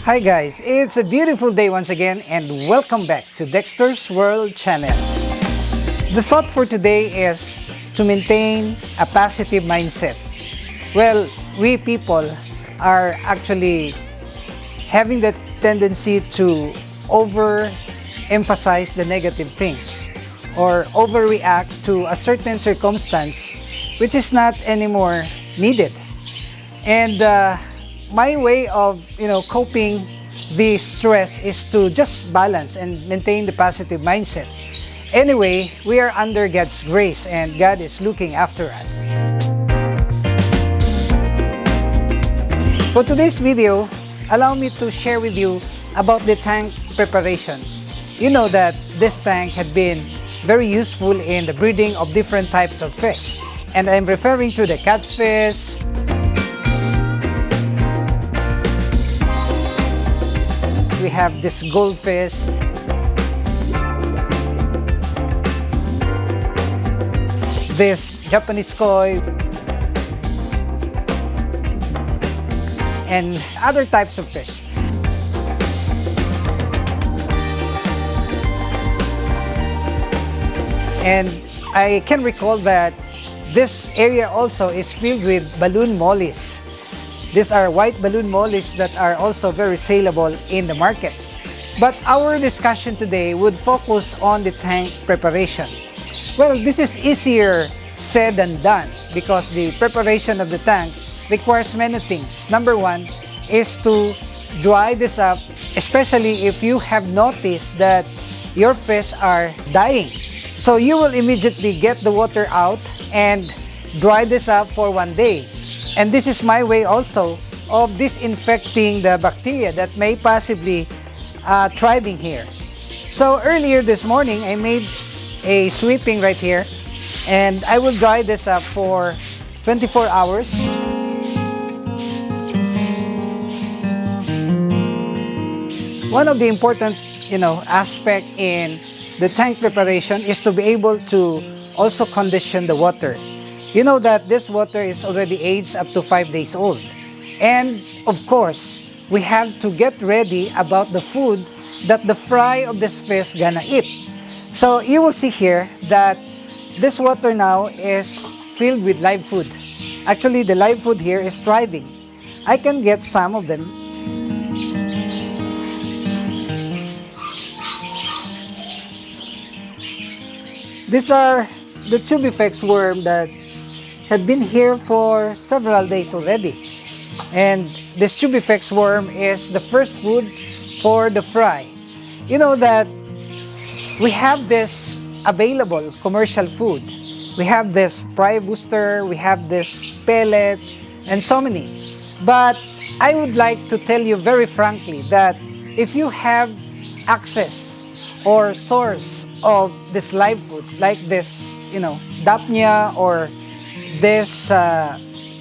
Hi guys, it's a beautiful day once again and welcome back to Dexter's World channel. The thought for today is to maintain a positive mindset. Well, we people are actually having the tendency to overemphasize the negative things or overreact to a certain circumstance which is not anymore needed. And my way of coping the stress is to just balance and maintain the positive mindset. Anyway, we are under God's grace and God is looking after us. For today's video, allow me to share with you about the tank preparation. You know that this tank had been very useful in the breeding of different types of fish. And I'm referring to the catfish, we have this goldfish, this Japanese koi, and other types of fish. And I can recall that this area also is filled with balloon mollies. These are white balloon mollies that are also very saleable in the market. But our discussion today would focus on the tank preparation. Well, this is easier said than done because the preparation of the tank requires many things. Number one is to dry this up, especially if you have noticed that your fish are dying. So you will immediately get the water out and dry this up for 1 day. And this is my way also of disinfecting the bacteria that may possibly thriving here. So earlier this morning, I made a sweeping right here and I will dry this up for 24 hours. One of the important, aspect in the tank preparation is to be able to also condition the water. You know that this water is already aged up to 5 days old. And of course, we have to get ready about the food that the fry of this fish gonna eat. So you will see here that this water now is filled with live food. Actually, the live food here is thriving. I can get some of them. These are the tubifex worm that had been here for several days already. And this tubifex worm is the first food for the fry. You know that we have this available commercial food. We have this fry booster, we have this pellet, and so many. But I would like to tell you very frankly that if you have access or source of this live food, like this, Dapnia or this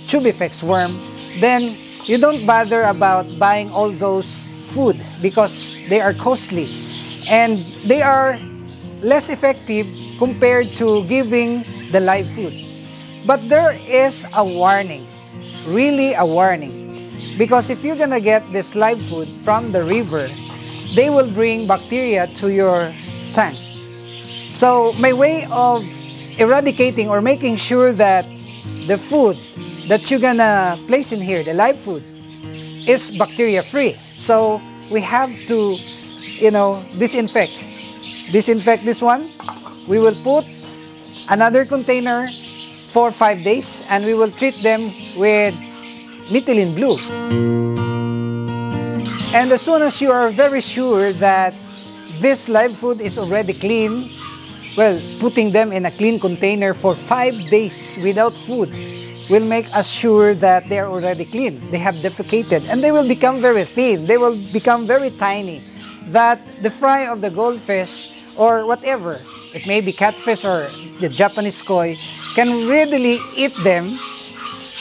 tubifex worm, then you don't bother about buying all those food because they are costly and they are less effective compared to giving the live food. But there is a warning, really a warning, because if you're gonna get this live food from the river, they will bring bacteria to your tank. So my way of eradicating or making sure that the food that you're gonna place in here, the live food, is bacteria free. So we have to, disinfect this one. We will put another container for 5 days and we will treat them with methylene blue. And as soon as you are very sure that this live food is already clean, well, putting them in a clean container for 5 days without food will make us sure that they are already clean. They have defecated and they will become very thin. They will become very tiny that the fry of the goldfish or whatever, it may be catfish or the Japanese koi, can readily eat them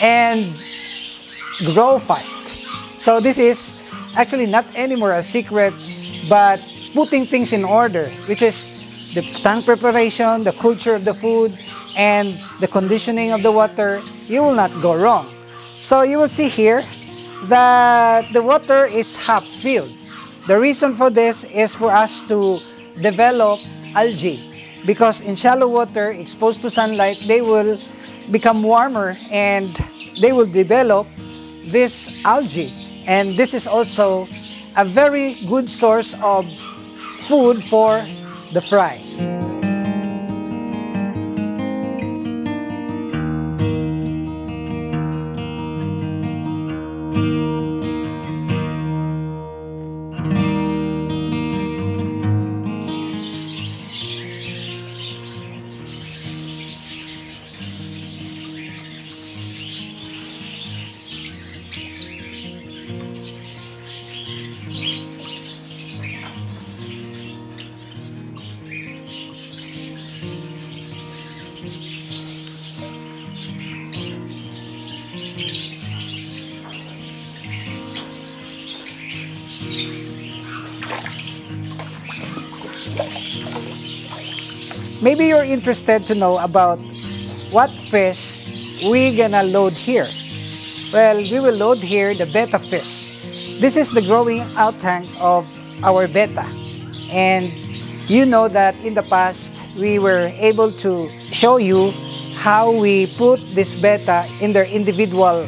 and grow fast. So this is actually not anymore a secret, but putting things in order, which is the tank preparation, the culture of the food, and the conditioning of the water, you will not go wrong. So you will see here that the water is half filled. The reason for this is for us to develop algae, because in shallow water exposed to sunlight, they will become warmer and they will develop this algae, and this is also a very good source of food for the fry. Maybe you're interested to know about what fish we gonna load here. Well, we will load here the betta fish. This is the growing out tank of our betta. And you know that in the past, we were able to show you how we put this betta in their individual,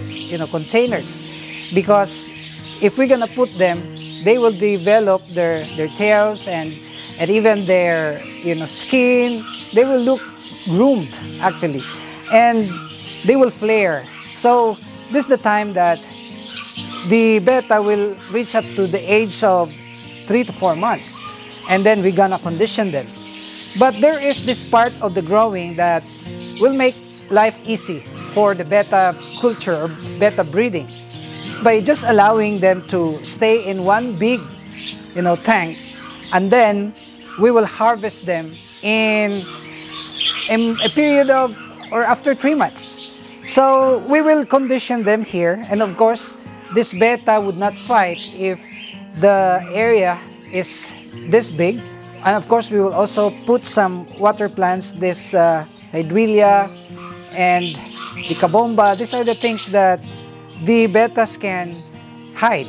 containers. Because if we're gonna put them, they will develop their tails and even their skin. They will look groomed actually, and they will flare. So this is the time that the betta will reach up to the age of 3 to 4 months, and then we're gonna condition them. But there is this part of the growing that will make life easy for the betta culture or betta breeding, by just allowing them to stay in one big tank, and then we will harvest them in a period of, or after 3 months. So we will condition them here, and of course this betta would not fight if the area is this big. And of course we will also put some water plants, this hydrilla and the kabomba. These are the things that the bettas can hide.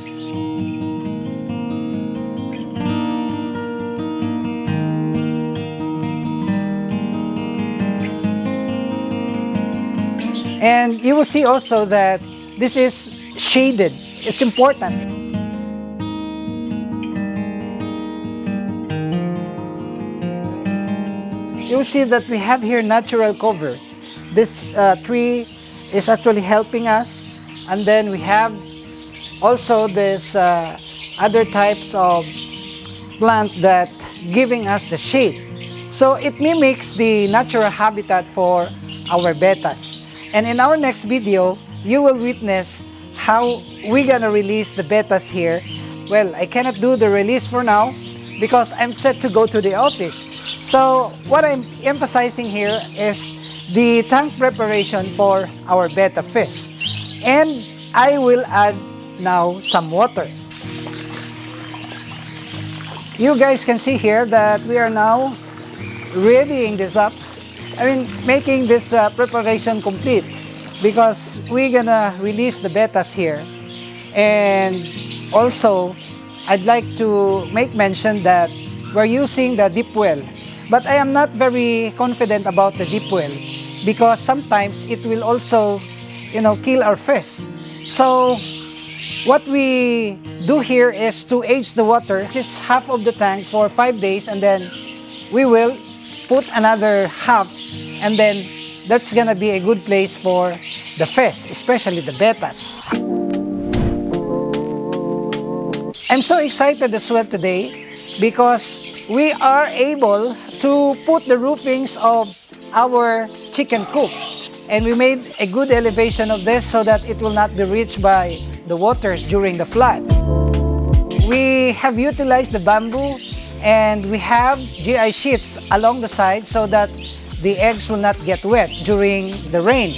And you will see also that this is shaded. It's important. You will see that we have here natural cover. This tree is actually helping us. And then we have also this other types of plant that giving us the shade. So it mimics the natural habitat for our bettas. And in our next video, you will witness how we're gonna release the bettas here. Well, I cannot do the release for now because I'm set to go to the office. So what I'm emphasizing here is the tank preparation for our betta fish. And I will add now some water. You guys can see here that we are now readying this up. Making this preparation complete, because we're gonna release the bettas here. And also, I'd like to make mention that we're using the deep well. But I am not very confident about the deep well, because sometimes it will also, kill our fish. So what we do here is to age the water, just half of the tank for 5 days, and then we will put another half, and then that's gonna be a good place for the fish, especially the bettas. I'm so excited as well today because we are able to put the roofings of our chicken coop, and we made a good elevation of this so that it will not be reached by the waters during the flood. We have utilized the bamboo, and we have GI sheets along the side so that the eggs will not get wet during the rain.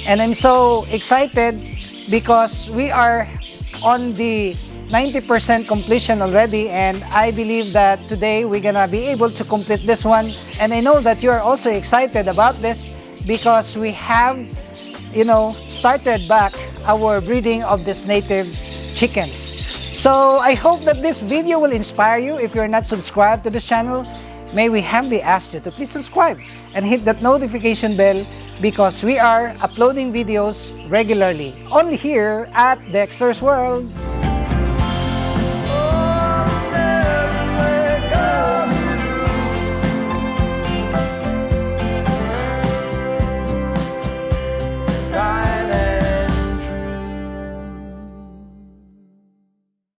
And I'm so excited because we are on the 90% completion already, and I believe that today we're gonna be able to complete this one. And I know that you are also excited about this because we have, started back our breeding of this native chickens. So I hope that this video will inspire you. If you're not subscribed to this channel, may we humbly ask you to please subscribe and hit that notification bell because we are uploading videos regularly only here at Dexter's World.